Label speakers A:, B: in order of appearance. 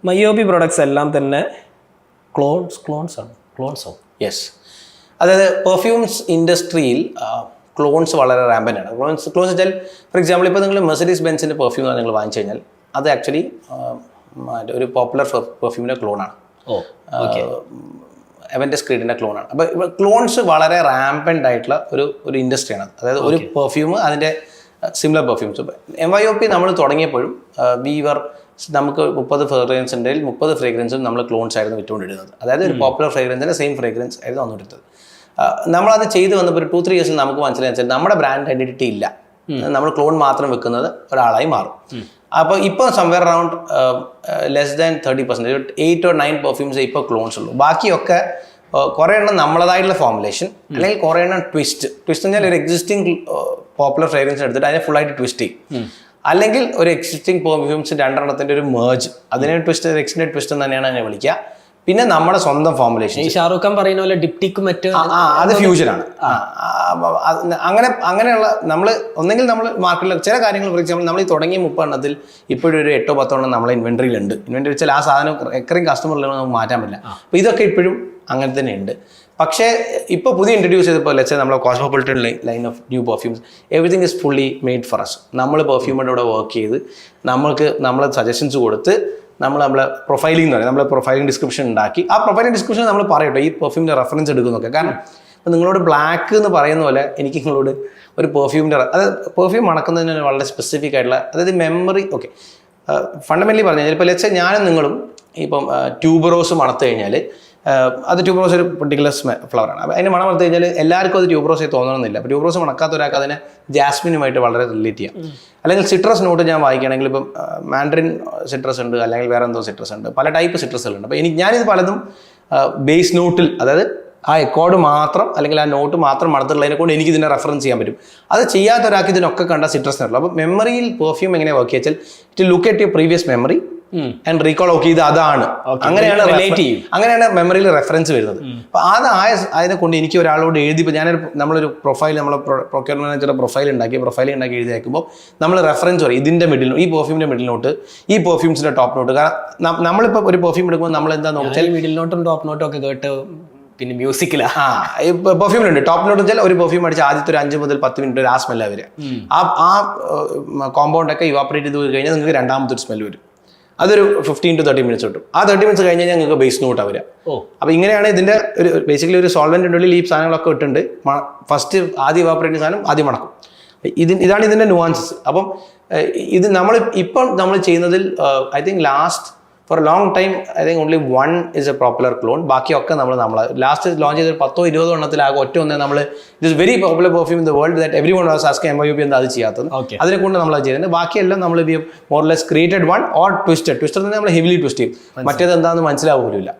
A: മയോബി products എല്ലാം തന്നെ clones.
B: Yes, അതായത് പെർഫ്യൂംസ് ഇൻഡസ്ട്രിയിൽ ക്ലോൺസ് വളരെ റാമ്പൻ്റ് ആണ്. ക്ലോൺസ് വെച്ചാൽ ഫോർ എക്സാമ്പിൾ ഇപ്പോൾ നിങ്ങൾ മെർസിഡീസ് ബെൻസിൻ്റെ പെർഫ്യൂം നിങ്ങൾ വാങ്ങിച്ചു കഴിഞ്ഞാൽ അത് ആക്ച്വലി ഒരു പോപ്പുലർ പെർഫ്യൂമിൻ്റെ ക്ലോണാണ്. എവൻറ്റസ് ക്രീഡിൻ്റെ ക്ലോണാണ്. അപ്പോൾ ഇപ്പോൾ ക്ലോൺസ് വളരെ റാമ്പൻ്റ് ആയിട്ടുള്ള ഒരു ഇൻഡസ്ട്രിയാണ്. അതായത് ഒരു പെർഫ്യൂം അതിൻ്റെ സിമിലർ പെർഫ്യൂംസ്. MYOP നമ്മൾ തുടങ്ങിയപ്പോഴും നമുക്ക് 30 ഫ്രേഗ്രൻസ് ഉണ്ടെങ്കിൽ 30 ഫ്രേഗ്രൻസും നമ്മൾ ക്ലോൺസ് ആയിരുന്നു വിറ്റുകൊണ്ടിരുന്നത്. അതായത് ഒരു പോപ്പുലർ ഫ്രേഗ്രൻസിൻ്റെ സെയിം ഫ്രേഗ്രൻസ് ആയിരുന്നു വന്നിരുന്നത്. നമ്മളത് ചെയ്ത് വന്നപ്പോൾ ഒരു 2-3 ഇയേഴ്സിൽ നമുക്ക് മനസ്സിലായി വെച്ചാൽ നമ്മുടെ ബ്രാൻഡ് ഐഡൻറ്റിറ്റി ഇല്ല, നമ്മൾ ക്ലോൺ മാത്രം വെക്കുന്നത് ഒരാളായി മാറും. അപ്പോൾ ഇപ്പോൾ somewhere around less than 30%, 8 or 9 perfumes ഇപ്പോൾ ക്ലോൺസ് ഉള്ളൂ. ബാക്കിയൊക്കെ കുറേ എണ്ണം നമ്മളതായിട്ടുള്ള ഫോർമുലേഷൻ, അല്ലെങ്കിൽ കുറേ എണ്ണം ട്വിസ്റ്റ് പറഞ്ഞാൽ ഒരു എക്സിസ്റ്റിംഗ് പോപ്പുലർ ഫ്രേഗ്രൻസ് എടുത്തിട്ട് അതിനെ ഫുള്ളായിട്ട് ട്വിസ്റ്റ് ചെയ്യും. അല്ലെങ്കിൽ ഒരു എക്സിസ്റ്റിംഗ് പെർഫ്യൂംസ് 2 എണ്ണത്തിൻ്റെ ഒരു മേർജ്, അതിനെ എക്സ്റ്റൻഡഡ് ട്വിസ്റ്റ് തന്നെയാണ് അതിനെ വിളിക്കുക. പിന്നെ നമ്മുടെ സ്വന്തം ഫോർമുലേഷൻ,
A: ഷാറൂഖ് ഖാൻ പറയുന്ന പോലെ ഡിപ്റ്റിക് മറ്റ്
B: അത് ഫ്യൂഷനാണ്. അങ്ങനെയുള്ള നമ്മൾ ഒന്നെങ്കിൽ നമ്മൾ മാർക്കറ്റിൽ ചില കാര്യങ്ങൾ ഫോർ എക്സാമ്പിൾ നമ്മൾ ഈ തുടങ്ങിയ 30 എണ്ണത്തിൽ ഇപ്പോഴും ഒരു 8-10 എണ്ണം നമ്മളെ ഇൻവെൻട്രിയിലുണ്ട്. ഇൻവെൻട്രി വെച്ചാൽ ആ സാധനം റെക്കറിങ് കസ്റ്റമറിൽ നമുക്ക് മാറ്റാൻ പറ്റില്ല. അപ്പോൾ ഇതൊക്കെ ഇപ്പോഴും അങ്ങനെ തന്നെ ഉണ്ട്. പക്ഷേ ഇപ്പോൾ പുതിയ ഇൻട്രൊഡ്യൂസ് ചെയ്തപ്പോൾ വെച്ചാൽ നമ്മളെ cosmopolitan line of new perfumes, everything is fully made for us. നമ്മൾ പെർഫ്യൂമിൻ്റെ കൂടെ വർക്ക് ചെയ്ത് നമ്മൾ സജഷൻസ് കൊടുത്ത് നമ്മളെ പ്രൊഫൈലിംഗ് എന്ന് പറയും, നമ്മൾ പ്രൊഫൈലിംഗ് ഡിസ്ക്രിപ്ഷൻ ഉണ്ടാക്കി ആ പ്രൊഫൈലിംഗ് ഡിസ്ക്രിപ്ഷൻ നമ്മൾ പറയട്ടോ ഈ പെർഫ്യൂമിൻ്റെ റെഫറൻസ് എടുക്കുന്നൊക്കെ. കാരണം ഇപ്പോൾ നിങ്ങളോട് ബ്ലാക്ക് എന്ന് പറയുന്ന പോലെ എനിക്ക് നിങ്ങളോട് ഒരു പെർഫ്യൂമിൻ്റെ അതായത് പെർഫ്യൂം മണക്കുന്നതിന് വളരെ സ്പെസിഫിക് ആയിട്ടുള്ള അതായത് മെമ്മറി. ഓക്കെ, ഫണ്ടമെൻ്റലി പറഞ്ഞു കഴിഞ്ഞാൽ ഇപ്പോൾ ലെറ്റ്സ് ഞാനും നിങ്ങളും ഇപ്പം ട്യൂബറോസ് മണത്ത് കഴിഞ്ഞാൽ അത് ട്യൂബറോസ് ഒരു പെർട്ടിക്കുലർ ഫ്ലവറാണ്. അപ്പോൾ അതിന് മണം മണത്ത് കഴിഞ്ഞാൽ എല്ലാവർക്കും അത് ട്യൂബറോസായി തോന്നണമെന്നില്ല. അപ്പോൾ ട്യൂബറോസ് മണക്കാത്ത ഒരാൾക്ക് അതിനെ ജാസ്മിനുമായിട്ട് വളരെ റിലേറ്റ് ചെയ്യാം. അല്ലെങ്കിൽ സിട്രസ് നോട്ട് ഞാൻ വായിക്കുകയാണെങ്കിൽ ഇപ്പം മാൻഡറിൻ സിട്രസ് ഉണ്ട്, അല്ലെങ്കിൽ വേറെ എന്തോ സിട്രസ് ഉണ്ട്, പല ടൈപ്പ് സിട്രസുകളുണ്ട്. അപ്പോൾ ഞാനിത് പലതും ബേസ് നോട്ടിൽ അതായത് ആ എക്കോർഡ് മാത്രം അല്ലെങ്കിൽ ആ നോട്ട് മാത്രം മണത്തുള്ളതിനെ കൊണ്ട് എനിക്ക് ഇതിനെ റെഫറൻസ് ചെയ്യാൻ പറ്റും. അത് ചെയ്യാത്ത ഒരാൾക്ക് ഇതിനൊക്കെ കണ്ട സിട്രസ് ഉള്ളൂ. അപ്പോൾ മെമ്മറിയിൽ പെർഫ്യൂം എങ്ങനെ വർക്ക് വെച്ചാൽ it look at your previous memory and recall. Okay, ഇത് അതാണ്, അങ്ങനെയാണ് മെമ്മറിയിൽ റെഫറൻസ് വരുന്നത്. അപ്പോൾ അതിനെ കൊണ്ട് എനിക്ക് ഒരാളോട് എഴുതി, ഇപ്പോൾ നമ്മളൊരു പ്രൊഫൈൽ, നമ്മളെ പ്രൊക്യൂർമെന്റ് മാനേജറുടെ പ്രൊഫൈൽ ഉണ്ടാക്കി എഴുതി അയക്കുമ്പോൾ നമ്മൾ റെഫറൻസ് പറയും, ഇതിൻ്റെ മിഡിൽ, ഈ പെർഫ്യൂമിൻ്റെ മിഡിൽ നോട്ട്, ഈ പെർഫ്യൂംസിൻ്റെ ടോപ്പ് നോട്ട്. കാരണം നമ്മളിപ്പോൾ ഒരു പെർഫ്യൂം എടുക്കുമ്പോൾ നമ്മൾ എന്താ നോക്കിയാൽ മിഡിൽ നോട്ടും ടോപ്പ് നോട്ടും ഒക്കെ കേട്ട് പിന്നെ മ്യൂസിക്കില്ല പെർഫ്യൂമിലുണ്ട്. ടോപ്പ് നോട്ട് വെച്ചാൽ ഒരു പെർഫ്യൂം അടിച്ച് ആദ്യത്തെ ഒരു 5 മുതൽ 10 മിനിറ്റ് ഒരു ആ സ്മെല്ല് വരിക. ആ കോമ്പൗണ്ടൊക്കെ ഇവാപ്പറേറ്റ് ചെയ്ത് കഴിഞ്ഞാൽ നിങ്ങൾക്ക് രണ്ടാമത്തെ ഒരു സ്മെല്ല് വരും. അതൊരു 15 to 30 മിനിറ്റ്സ് കിട്ടും. ആ 30 മിനിറ്റ്സ് കഴിഞ്ഞാൽ ഞങ്ങൾക്ക് ബേസ് നോട്ട് വരിക. അപ്പോൾ ഇങ്ങനെയാണ് ഇതിൻ്റെ ഒരു ബേസിക്കലി ഒരു സോൾവെൻ്റ് ഉള്ളിൽ ഈ സാധനങ്ങളൊക്കെ ഇട്ടുണ്ട്. ഫസ്റ്റ് ആദ്യം ഇവാപ്പറേറ്റ് സാധനം ആദ്യം മണക്കും. ഇതാണ് ഇതിൻ്റെ നുവാൻസസ്. അപ്പം ഇത് നമ്മൾ ചെയ്യുന്നതിൽ I think last for a long time I think only 1 is a popular clone. ബാക്കിയൊക്കെ നമ്മൾ ലാസ്റ്റ് ലോഞ്ച് ചെയ്ത 10-20 എണ്ണത്തിലാകും ഒറ്റ ഒന്നേ നമ്മൾ it is very popular perfume in the world that every one was asking MYOP എന്താ അത് ചെയ്യാത്തത്. അതിനെ കൊണ്ട് നമ്മൾ അത് ചെയ്യുന്നത്. ബാക്കിയെല്ലാം നമ്മൾ more less created one or twisted. Twisted നമ്മൾ ഹെവിലി ട്വിസ്റ്റ് ചെയ്യും. മറ്റേത് എന്താണെന്ന് മനസ്സിലാവില്ല.